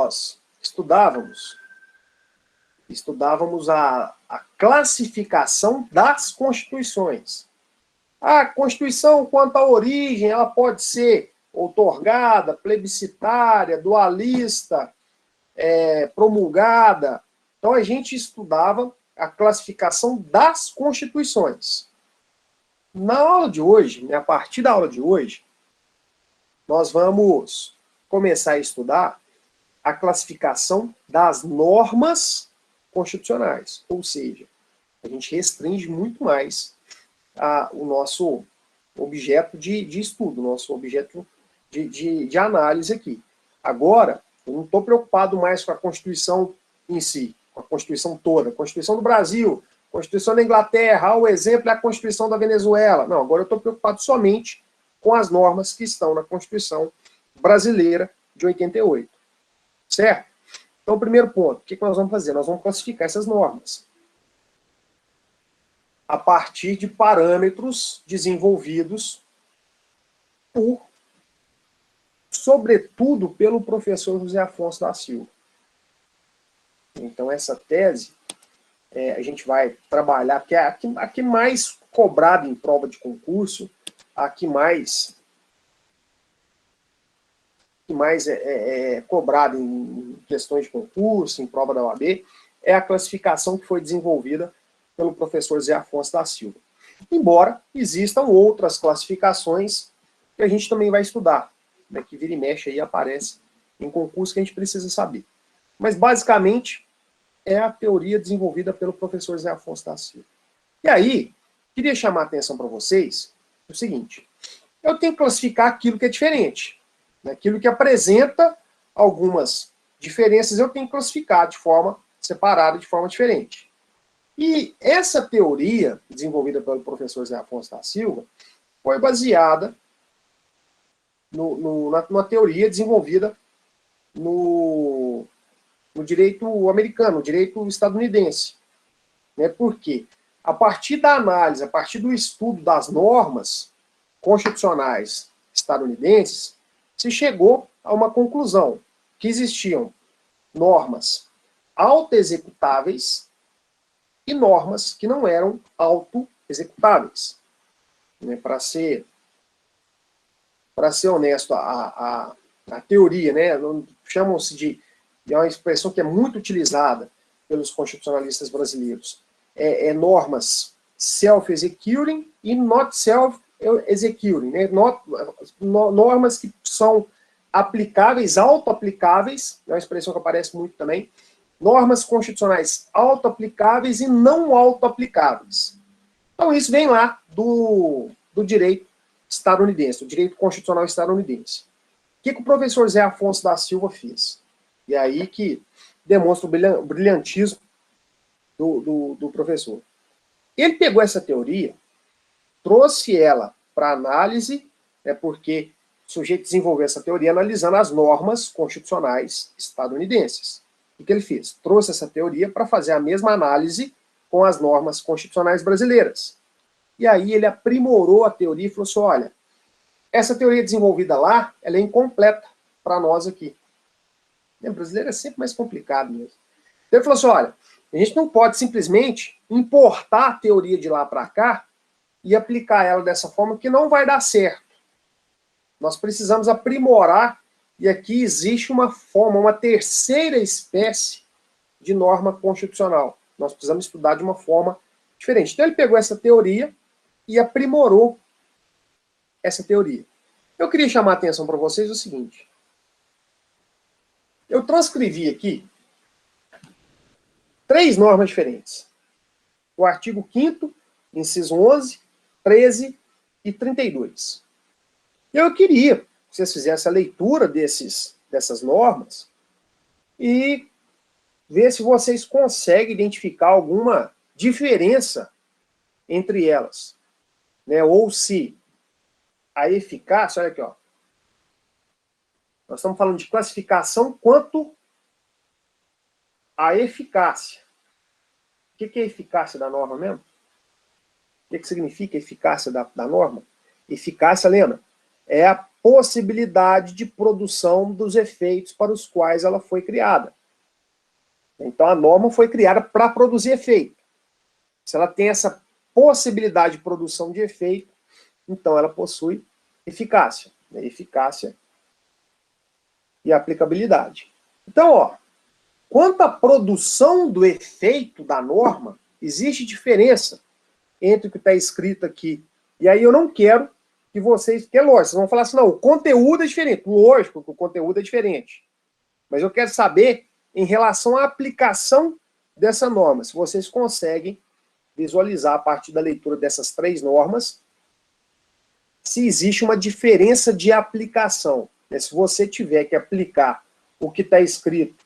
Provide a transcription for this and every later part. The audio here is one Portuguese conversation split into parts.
nós estudávamos a classificação das constituições. A Constituição, quanto à origem, ela pode ser outorgada, plebiscitária, dualista, promulgada. Então, a gente estudava a classificação das constituições. Na aula de hoje, né, a partir da aula de hoje, nós vamos começar a estudar a classificação das normas constitucionais. Ou seja, a gente restringe muito mais o nosso objeto de estudo, nosso objeto de análise aqui. Agora, eu não estou preocupado mais com a Constituição em si, com a Constituição toda. A Constituição do Brasil, a Constituição da Inglaterra, o exemplo é a Constituição da Venezuela. Não, agora eu estou preocupado somente com as normas que estão na Constituição brasileira de 88. Certo? Então, o primeiro ponto, o que nós vamos fazer? Nós vamos classificar essas normas a partir de parâmetros desenvolvidos sobretudo, pelo professor José Afonso da Silva. Então, essa tese, a gente vai trabalhar, porque é a que mais cobrada em prova de concurso, a que mais é cobrada em questões de concurso, em prova da OAB, é a classificação que foi desenvolvida pelo professor José Afonso da Silva. Embora existam outras classificações que a gente também vai estudar, né, que vira e mexe aí aparece em concurso que a gente precisa saber. Mas, basicamente, é a teoria desenvolvida pelo professor José Afonso da Silva. E aí, queria chamar a atenção para vocês o seguinte: eu tenho que classificar aquilo que é diferente. Né, aquilo que apresenta algumas diferenças, eu tenho que classificar de forma separada, de forma diferente. E essa teoria, desenvolvida pelo professor José Afonso da Silva, foi baseada numa teoria desenvolvida no direito americano, no direito estadunidense. Né? Por quê? A partir da análise, a partir do estudo das normas constitucionais estadunidenses, se chegou a uma conclusão, que existiam normas autoexecutáveis e normas que não eram autoexecutáveis. Né? Para ser honesto, a teoria, né, chamam-se de uma expressão que é muito utilizada pelos constitucionalistas brasileiros, normas self-executing e not self-executing, né, normas que são aplicáveis, auto-aplicáveis, é uma expressão que aparece muito também, normas constitucionais auto-aplicáveis e não auto-aplicáveis. Então isso vem lá do direito estadunidense, do direito constitucional estadunidense. O que o professor Zé Afonso da Silva fez? E aí que demonstra o brilhantismo do professor. Ele pegou essa teoria, trouxe ela para análise, porque o sujeito desenvolveu essa teoria analisando as normas constitucionais estadunidenses. O que ele fez? Trouxe essa teoria para fazer a mesma análise com as normas constitucionais brasileiras. E aí ele aprimorou a teoria e falou assim: olha, essa teoria desenvolvida lá, ela é incompleta para nós aqui. O brasileiro é sempre mais complicado mesmo. Então ele falou assim: olha, a gente não pode simplesmente importar a teoria de lá para cá e aplicar ela dessa forma, que não vai dar certo. Nós precisamos aprimorar, e aqui existe uma forma, uma terceira espécie de norma constitucional. Nós precisamos estudar de uma forma diferente. Então ele pegou essa teoria e aprimorou essa teoria. Eu queria chamar a atenção para vocês o seguinte: eu transcrevi aqui 3 normas diferentes. O artigo 5º, inciso 11, 13 e 32. Eu queria que vocês fizessem a leitura dessas normas e ver se vocês conseguem identificar alguma diferença entre elas. Né? Ou se a eficácia, olha aqui, ó. Nós estamos falando de classificação quanto à eficácia. O que é a eficácia da norma mesmo? O que significa a eficácia da norma? Eficácia, lembra? É a possibilidade de produção dos efeitos para os quais ela foi criada. Então, a norma foi criada para produzir efeito. Se ela tem essa possibilidade de produção de efeito, então ela possui eficácia. Né? Eficácia e aplicabilidade. Então, ó, quanto à produção do efeito da norma, existe diferença entre o que está escrito aqui. E aí eu não quero que vocês... Porque é lógico, vocês vão falar assim, não, o conteúdo é diferente. Lógico que o conteúdo é diferente. Mas eu quero saber, em relação à aplicação dessa norma, se vocês conseguem visualizar, a partir da leitura dessas 3 normas, se existe uma diferença de aplicação. Né? Se você tiver que aplicar o que está escrito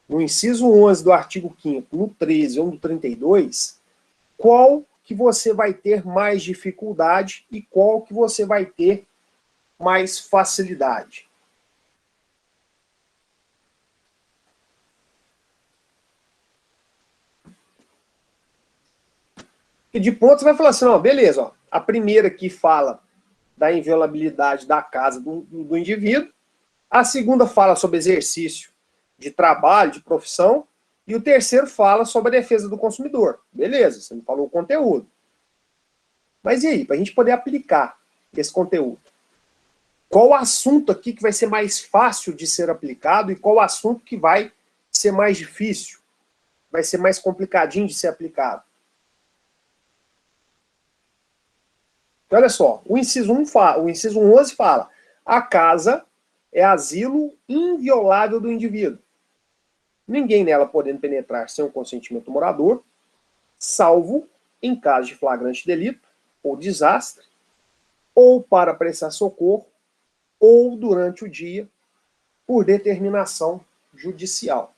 no inciso 11 do artigo 5º, no 13 ou no 32, qual que você vai ter mais dificuldade e qual que você vai ter mais facilidade. E de ponto você vai falar assim, ó, beleza, ó, a primeira que fala da inviolabilidade da casa do indivíduo, a segunda fala sobre exercício de trabalho, de profissão, e o terceiro fala sobre a defesa do consumidor. Beleza, você me falou o conteúdo. Mas e aí, para a gente poder aplicar esse conteúdo? Qual o assunto aqui que vai ser mais fácil de ser aplicado e qual o assunto que vai ser mais difícil, vai ser mais complicadinho de ser aplicado? Então, olha só, o inciso 11 fala, a casa é asilo inviolável do indivíduo. Ninguém nela podendo penetrar sem o consentimento do morador, salvo em caso de flagrante delito ou desastre, ou para prestar socorro, ou durante o dia, por determinação judicial.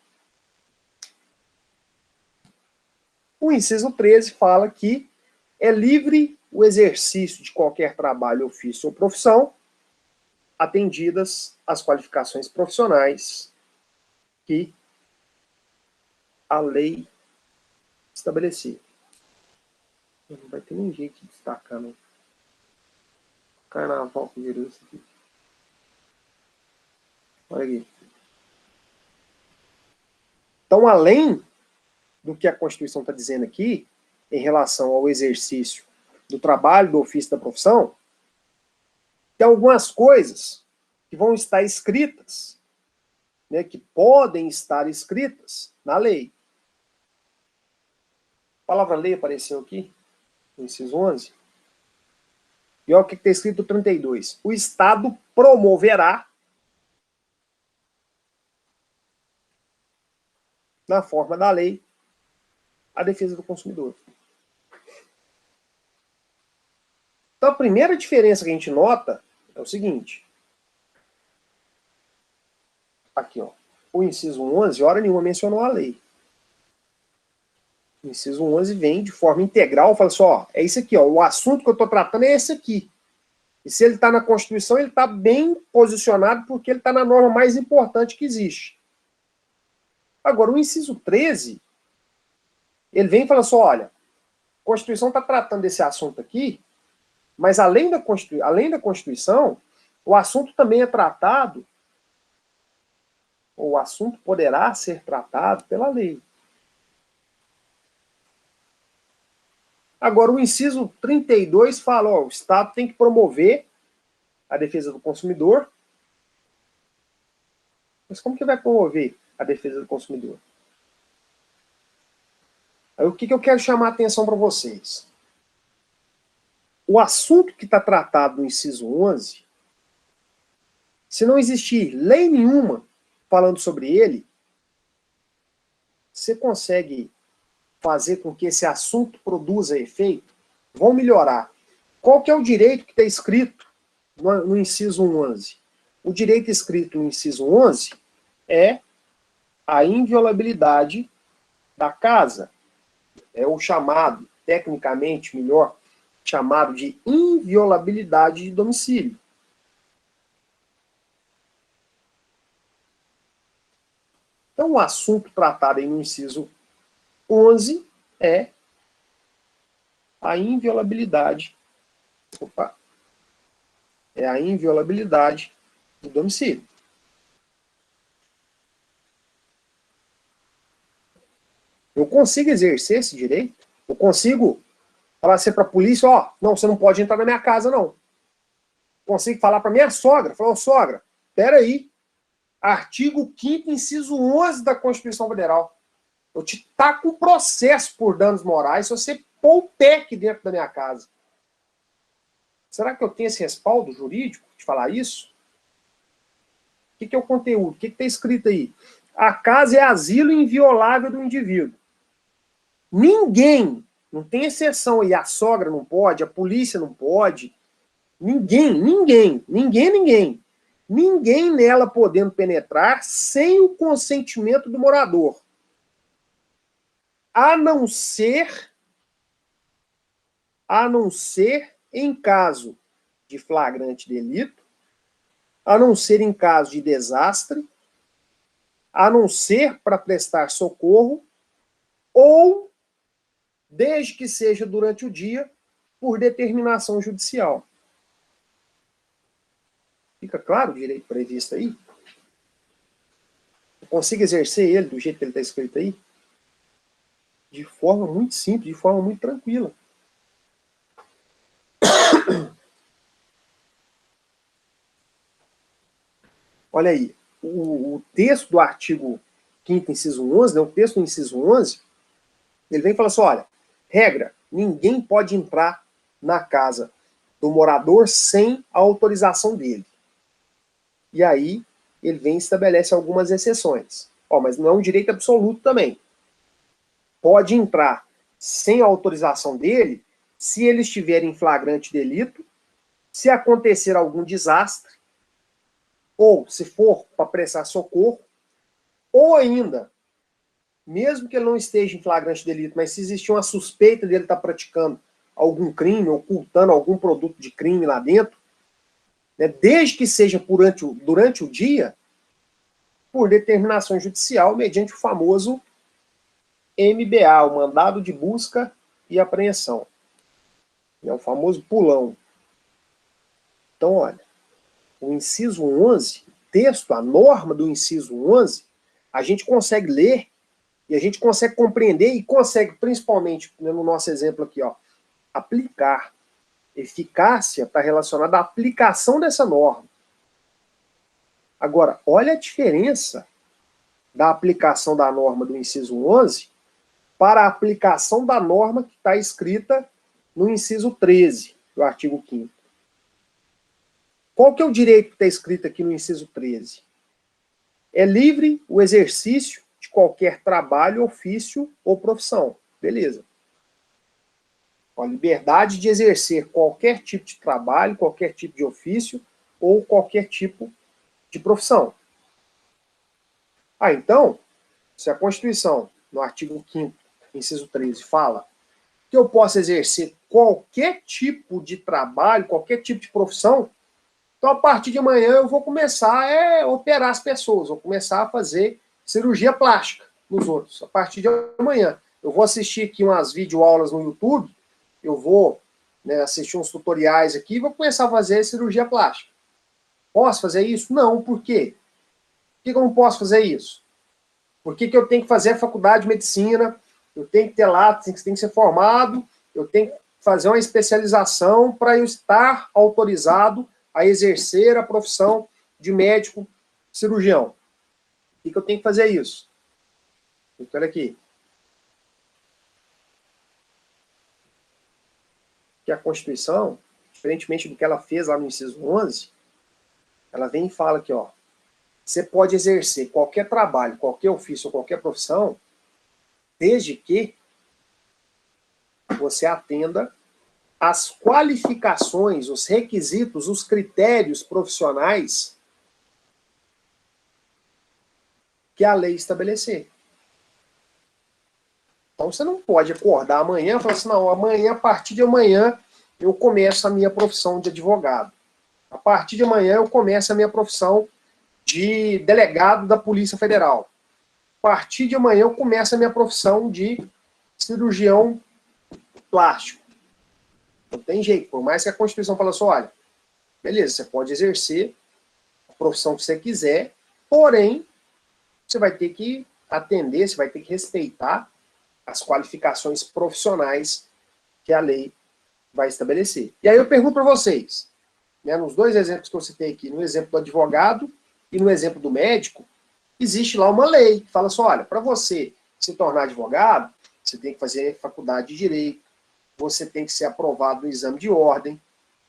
O inciso 13 fala que é livre o exercício de qualquer trabalho, ofício ou profissão, atendidas as qualificações profissionais que a lei estabelecer. Não vai ter ninguém aqui destacando. Carnaval que virou isso aqui. Olha aqui. Então, além do que a Constituição está dizendo aqui, em relação ao exercício do trabalho, do ofício, da profissão, tem algumas coisas que vão estar escritas, né, que podem estar escritas na lei. A palavra lei apareceu aqui, no inciso 11. E olha o que está escrito no 32. O Estado promoverá, na forma da lei, a defesa do consumidor. Então, a primeira diferença que a gente nota é o seguinte. Aqui, ó. O inciso 11, hora nenhuma mencionou a lei. O inciso 11 vem de forma integral, fala assim, ó, é isso aqui, ó, o assunto que eu estou tratando é esse aqui. E se ele está na Constituição, ele está bem posicionado porque ele está na norma mais importante que existe. Agora, o inciso 13, ele vem e fala assim, olha, a Constituição está tratando desse assunto aqui, mas além da Constituição, o assunto também é tratado, ou o assunto poderá ser tratado pela lei. Agora, o inciso 32 fala, ó, o Estado tem que promover a defesa do consumidor. Mas como que vai promover a defesa do consumidor? Aí, o que eu quero chamar a atenção para vocês? O assunto que está tratado no inciso 11, se não existir lei nenhuma falando sobre ele, você consegue fazer com que esse assunto produza efeito? Vão melhorar. Qual que é o direito que está escrito no inciso 11? O direito escrito no inciso 11 é a inviolabilidade da casa. É o chamado, tecnicamente melhor, chamado de inviolabilidade de domicílio. Então, o assunto tratado aí no inciso 11 é a inviolabilidade É a inviolabilidade do domicílio. Eu consigo exercer esse direito? Eu consigo falar assim para a polícia, ó, não, você não pode entrar na minha casa, não. Consigo falar para minha sogra, falar, ô sogra, peraí, artigo 5º, inciso 11 da Constituição Federal. Eu te taco um processo por danos morais se você pôr o pé aqui dentro da minha casa. Será que eu tenho esse respaldo jurídico de falar isso? O que é o conteúdo? O que está escrito aí? A casa é asilo inviolável do indivíduo. Ninguém, não tem exceção aí, a sogra não pode, a polícia não pode, ninguém nela podendo penetrar sem o consentimento do morador. A não ser em caso de flagrante delito, a não ser em caso de desastre, a não ser para prestar socorro, ou desde que seja durante o dia, por determinação judicial. Fica claro o direito previsto aí? Eu consigo exercer ele do jeito que ele está escrito aí? De forma muito simples, de forma muito tranquila. Olha aí, o texto do artigo 5º, inciso 11, né, o texto do inciso 11, ele vem e fala assim, olha, regra, ninguém pode entrar na casa do morador sem a autorização dele. E aí, ele vem e estabelece algumas exceções. Ó, mas não é um direito absoluto também. Pode entrar sem a autorização dele se ele estiver em flagrante delito, se acontecer algum desastre, ou se for para prestar socorro, ou ainda, mesmo que ele não esteja em flagrante delito, mas se existir uma suspeita dele estar praticando algum crime, ocultando algum produto de crime lá dentro, né, desde que seja durante o dia, por determinação judicial, mediante o famoso MBA, o Mandado de Busca e Apreensão. É o famoso pulão. Então, olha, o inciso 11, texto, a norma do inciso 11, a gente consegue ler e a gente consegue compreender e consegue, principalmente, né, no nosso exemplo aqui, ó, aplicar. Eficácia está relacionada à aplicação dessa norma. Agora, olha a diferença da aplicação da norma do inciso 11 para a aplicação da norma que está escrita no inciso 13 do artigo 5º. Qual que é o direito que está escrito aqui no inciso 13? É livre o exercício de qualquer trabalho, ofício ou profissão. Beleza. A liberdade de exercer qualquer tipo de trabalho, qualquer tipo de ofício ou qualquer tipo de profissão. Então, se a Constituição, no artigo 5º, inciso 13, fala que eu posso exercer qualquer tipo de trabalho, qualquer tipo de profissão, então a partir de amanhã eu vou começar a operar as pessoas, vou começar a fazer cirurgia plástica nos outros, a partir de amanhã. Eu vou assistir aqui umas videoaulas no YouTube, eu vou, né, assistir uns tutoriais aqui e vou começar a fazer cirurgia plástica. Posso fazer isso? Não. Por quê? Por que eu não posso fazer isso? Por que eu tenho que fazer a faculdade de medicina? Eu tenho que ter lá, tem que ser formado, eu tenho que fazer uma especialização para eu estar autorizado a exercer a profissão de médico cirurgião. Por que eu tenho que fazer isso? Então, olha aqui. Que a Constituição, diferentemente do que ela fez lá no inciso 11, ela vem e fala aqui, ó, você pode exercer qualquer trabalho, qualquer ofício ou qualquer profissão, desde que você atenda às qualificações, os requisitos, os critérios profissionais que a lei estabelecer. Então você não pode acordar amanhã e falar assim, não, amanhã, a partir de amanhã, eu começo a minha profissão de advogado. A partir de amanhã eu começo a minha profissão de delegado da Polícia Federal. A partir de amanhã eu começo a minha profissão de cirurgião plástico. Não tem jeito, por mais que a Constituição fale assim, olha, beleza, você pode exercer a profissão que você quiser, porém, você vai ter que atender, você vai ter que respeitar as qualificações profissionais que a lei vai estabelecer. E aí eu pergunto para vocês, né, nos dois exemplos que eu citei aqui, no exemplo do advogado e no exemplo do médico, existe lá uma lei que fala assim, olha, para você se tornar advogado, você tem que fazer faculdade de Direito, você tem que ser aprovado no exame de ordem,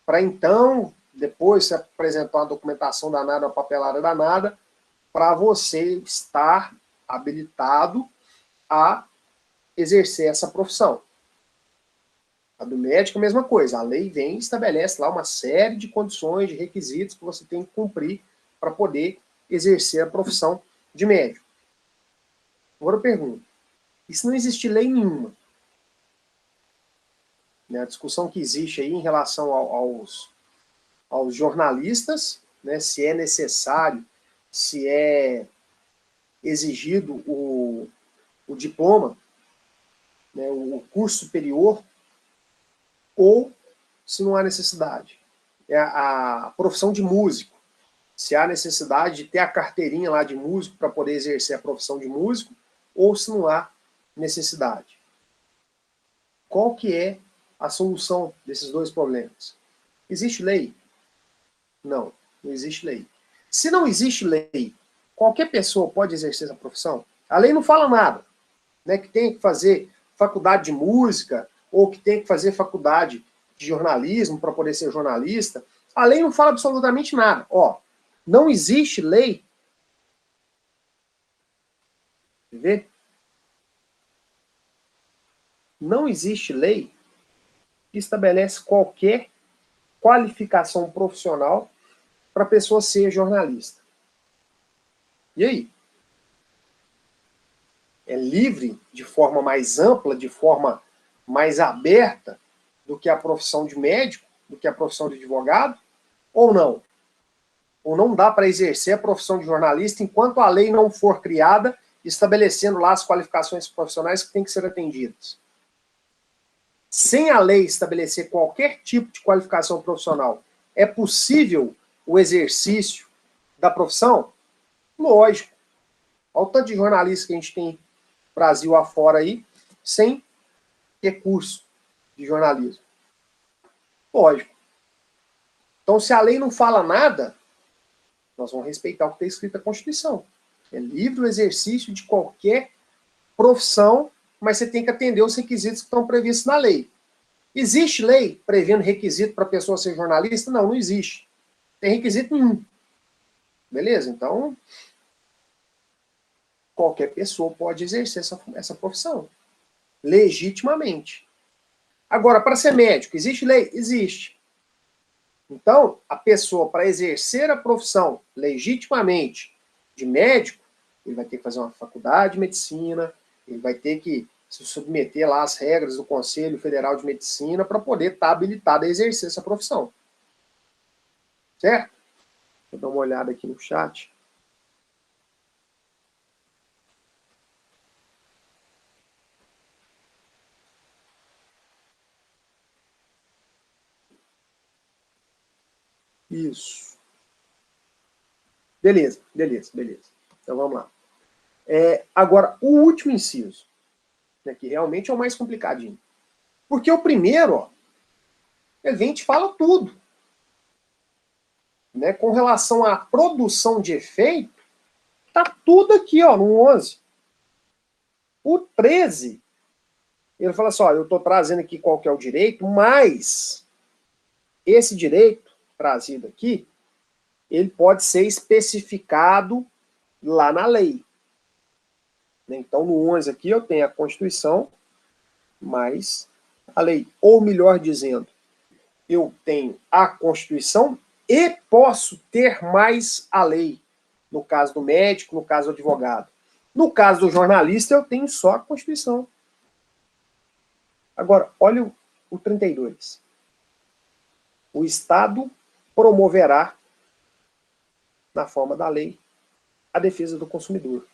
para então, depois você apresentar uma documentação danada, uma papelada danada, para você estar habilitado a exercer essa profissão. A do médico, a mesma coisa. A lei vem e estabelece lá uma série de condições, de requisitos que você tem que cumprir para poder exercer a profissão de médico. Agora eu pergunto, e se não existe lei nenhuma? Né, a discussão que existe aí em relação aos jornalistas, né, se é necessário, se é exigido o diploma, né, o curso superior, ou se não há necessidade. É a profissão de músico. Se há necessidade de ter a carteirinha lá de músico para poder exercer a profissão de músico, ou se não há necessidade. Qual que é a solução desses dois problemas? Existe lei? Não, não existe lei. Se não existe lei, qualquer pessoa pode exercer essa profissão? A lei não fala nada, né, que tem que fazer faculdade de música, ou que tem que fazer faculdade de jornalismo para poder ser jornalista. A lei não fala absolutamente nada. Ó, não existe lei. Quer ver? Não existe lei que estabelece qualquer qualificação profissional para a pessoa ser jornalista. E aí? É livre de forma mais ampla, de forma mais aberta do que a profissão de médico, do que a profissão de advogado? Ou não? Ou não dá para exercer a profissão de jornalista enquanto a lei não for criada, estabelecendo lá as qualificações profissionais que têm que ser atendidas? Sem a lei estabelecer qualquer tipo de qualificação profissional, é possível o exercício da profissão? Lógico. Olha o tanto de jornalistas que a gente tem Brasil afora aí, sem ter curso de jornalismo. Lógico. Então, se a lei não fala nada, nós vamos respeitar o que está escrito na Constituição. É livre o exercício de qualquer profissão, mas você tem que atender os requisitos que estão previstos na lei. Existe lei prevendo requisito para a pessoa ser jornalista? Não, não existe. Tem requisito nenhum. Beleza? Então, qualquer pessoa pode exercer essa profissão. Legitimamente. Agora, para ser médico, existe lei? Existe. Então, a pessoa, para exercer a profissão legitimamente de médico, ele vai ter que fazer uma faculdade de medicina, ele vai ter que se submeter lá às regras do Conselho Federal de Medicina para poder estar habilitado a exercer essa profissão. Certo? Vou dar uma olhada aqui no chat. Isso. Beleza, beleza, beleza. Então vamos lá. Agora, o último inciso, né, que realmente é o mais complicadinho. Porque o primeiro, ó, ele vem e te fala tudo. Né, com relação à produção de efeito, tá tudo aqui, ó, no 11. O 13, ele fala assim, ó, eu estou trazendo aqui qual que é o direito, mas esse direito trazido aqui, ele pode ser especificado lá na lei. Então, no 11 aqui, eu tenho a Constituição, mais a lei. Ou melhor dizendo, eu tenho a Constituição e posso ter mais a lei. No caso do médico, no caso do advogado. No caso do jornalista, eu tenho só a Constituição. Agora, olha o 32. O Estado promoverá, na forma da lei, a defesa do consumidor.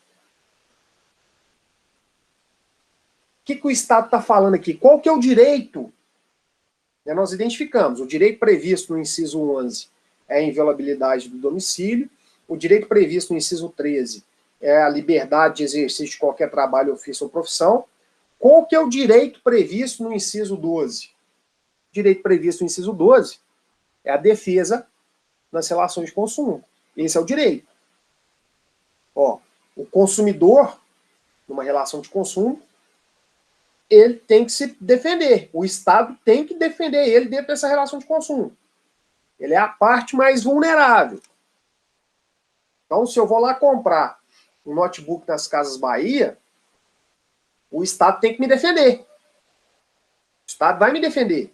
O que o Estado está falando aqui? Qual que é o direito? Nós identificamos o direito previsto no inciso 11 é a inviolabilidade do domicílio. O direito previsto no inciso 13 é a liberdade de exercício de qualquer trabalho, ofício ou profissão. Qual que é o direito previsto no inciso 12? O direito previsto no inciso 12 é a defesa nas relações de consumo. Esse é o direito. Ó, o consumidor, numa relação de consumo, ele tem que se defender. O Estado tem que defender ele dentro dessa relação de consumo. Ele é a parte mais vulnerável. Então, se eu vou lá comprar um notebook nas Casas Bahia, o Estado tem que me defender. O Estado vai me defender.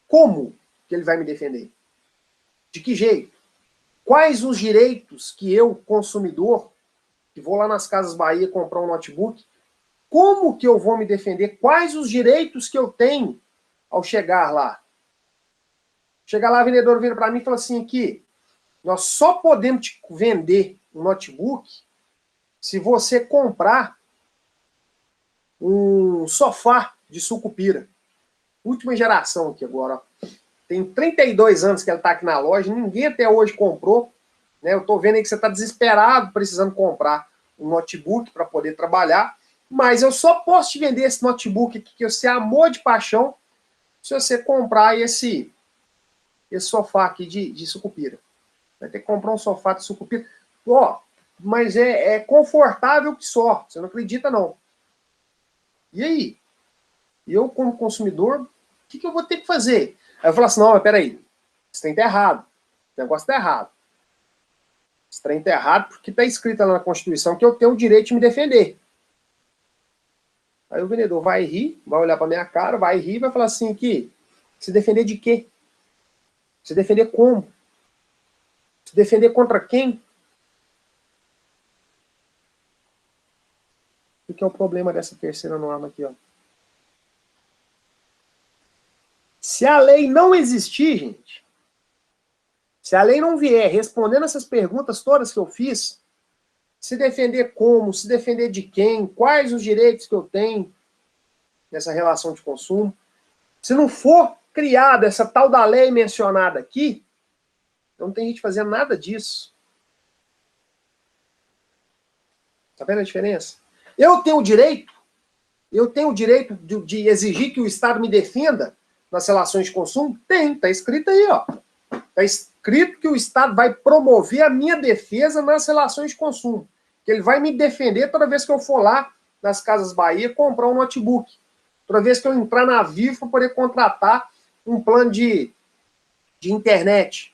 Como que ele vai me defender? De que jeito? Quais os direitos que eu, consumidor, que vou lá nas Casas Bahia comprar um notebook, como que eu vou me defender? Quais os direitos que eu tenho ao chegar lá? Chegar lá, a vendedora vira para mim e fala assim, aqui, nós só podemos te vender um notebook se você comprar um sofá de sucupira. Última geração aqui agora. Ó. Tem 32 anos que ela está aqui na loja, ninguém até hoje comprou. Né? Eu estou vendo aí que você está desesperado, precisando comprar um notebook para poder trabalhar. Mas eu só posso te vender esse notebook aqui, que você amou de paixão, se você comprar esse sofá aqui de sucupira. Vai ter que comprar um sofá de sucupira. Ó, mas é confortável que só. Você não acredita, não. E aí? Eu, como consumidor, o que eu vou ter que fazer? Aí eu falo assim, não, mas peraí. Esse trem tá errado. O negócio tá errado. Esse trem tá errado porque tá escrito lá na Constituição que eu tenho o direito de me defender. Aí o vendedor vai rir, vai olhar pra minha cara, vai rir e vai falar assim, que se defender de quê? Se defender como? Se defender contra quem? O que é o problema dessa terceira norma aqui, ó? Se a lei não existir, gente, se a lei não vier respondendo essas perguntas todas que eu fiz, se defender como, se defender de quem, quais os direitos que eu tenho nessa relação de consumo, se não for criada essa tal da lei mencionada aqui, não tem gente fazendo nada disso. Tá vendo a diferença? Eu tenho o direito de exigir que o Estado me defenda nas relações de consumo? Tem, tá escrito aí, ó. Tá escrito que o Estado vai promover a minha defesa nas relações de consumo. Que ele vai me defender toda vez que eu for lá nas Casas Bahia comprar um notebook. Toda vez que eu entrar na Vivo para poder contratar um plano de internet.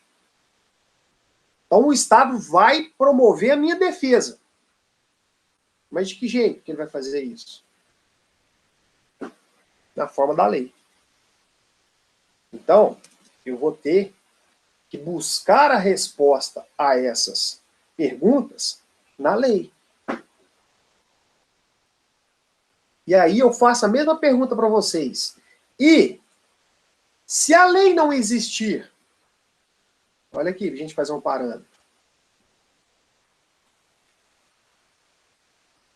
Então o Estado vai promover a minha defesa. Mas de que jeito que ele vai fazer isso? Na forma da lei. Então, eu vou ter que buscar a resposta a essas perguntas na lei. E aí eu faço a mesma pergunta para vocês. E se a lei não existir, olha aqui, a gente fazer um parâmetro.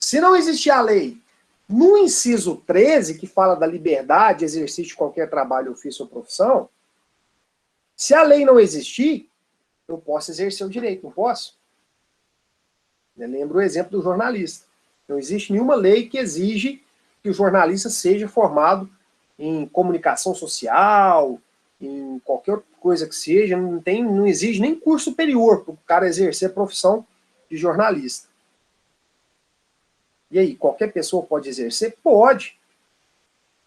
Se não existir a lei, no inciso 13, que fala da liberdade de exercício de qualquer trabalho, ofício ou profissão, se a lei não existir, eu posso exercer o direito, não posso? Eu lembro o exemplo do jornalista. Não existe nenhuma lei que exige que o jornalista seja formado em comunicação social, em qualquer outra coisa que seja, não exige nem curso superior para o cara exercer a profissão de jornalista. E aí, qualquer pessoa pode exercer? Pode.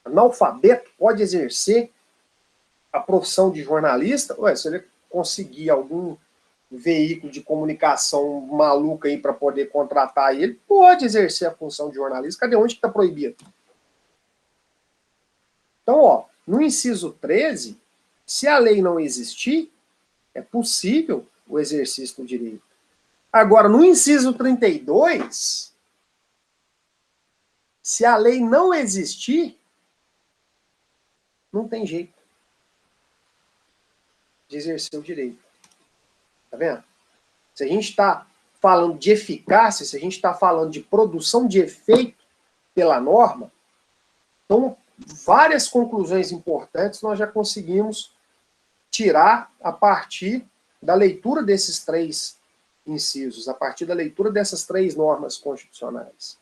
Analfabeto pode exercer a profissão de jornalista? Ué, se ele conseguir algum veículo de comunicação maluco aí para poder contratar ele, pode exercer a função de jornalista. Cadê? Onde que está proibido? Então, ó, no inciso 13, se a lei não existir, é possível o exercício do direito. Agora, no inciso 32, se a lei não existir, não tem jeito de exercer o direito. Tá vendo? Se a gente está falando de eficácia, se a gente está falando de produção de efeito pela norma, então várias conclusões importantes nós já conseguimos tirar a partir da leitura desses três incisos, a partir da leitura dessas três normas constitucionais.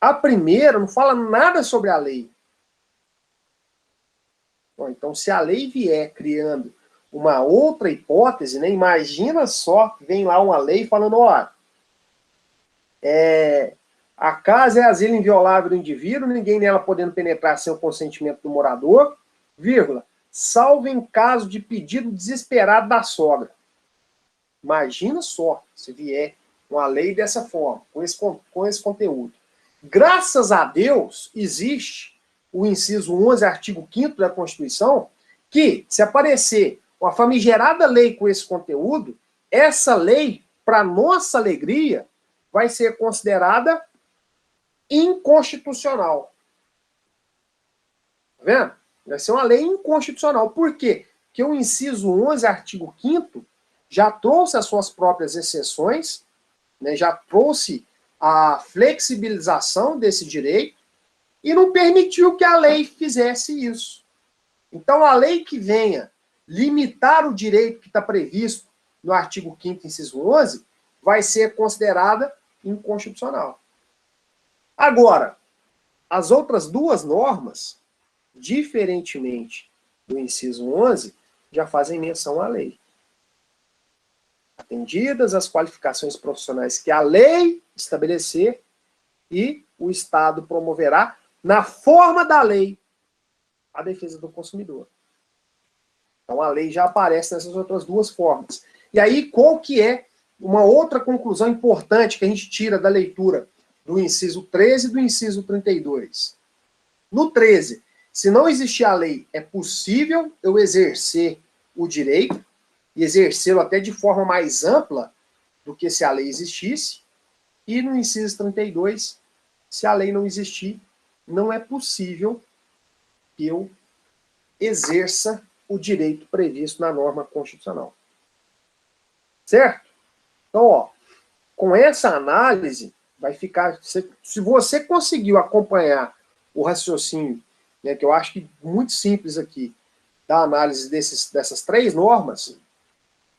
A primeira não fala nada sobre a lei. Bom, então, se a lei vier criando uma outra hipótese, né, imagina só, vem lá uma lei falando, ó, a casa é asilo inviolável do indivíduo, ninguém nela podendo penetrar sem o consentimento do morador, vírgula, salvo em caso de pedido desesperado da sogra. Imagina só, se vier uma lei dessa forma, com esse conteúdo. Graças a Deus, existe o inciso 11, artigo 5º da Constituição, que, se aparecer uma famigerada lei com esse conteúdo, essa lei, para nossa alegria, vai ser considerada inconstitucional. Tá vendo? Vai ser uma lei inconstitucional. Por quê? Porque o inciso 11, artigo 5º, já trouxe as suas próprias exceções, né, já trouxe a flexibilização desse direito e não permitiu que a lei fizesse isso. Então, a lei que venha limitar o direito que está previsto no artigo 5º, inciso 11, vai ser considerada inconstitucional. Agora, as outras duas normas, diferentemente do inciso 11, já fazem menção à lei. Atendidas as qualificações profissionais que a lei estabelecer e o Estado promoverá, na forma da lei, a defesa do consumidor. Então, a lei já aparece nessas outras duas formas. E aí, qual que é uma outra conclusão importante que a gente tira da leitura do inciso 13 e do inciso 32? No 13, se não existir a lei, é possível eu exercer o direito, e exercê-lo até de forma mais ampla do que se a lei existisse. E no inciso 32, se a lei não existir, não é possível que eu exerça o direito previsto na norma constitucional. Certo? Então, ó, com essa análise, vai ficar... Se você conseguiu acompanhar o raciocínio, né, que eu acho que muito simples aqui, da análise dessas três normas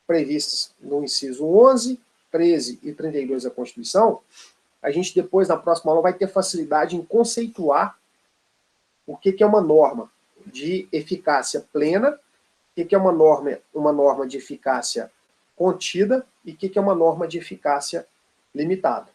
previstas no inciso 11, 13 e 32 da Constituição, a gente depois, na próxima aula, vai ter facilidade em conceituar o que é uma norma de eficácia plena, o que é uma norma de eficácia contida e o que é uma norma de eficácia limitada.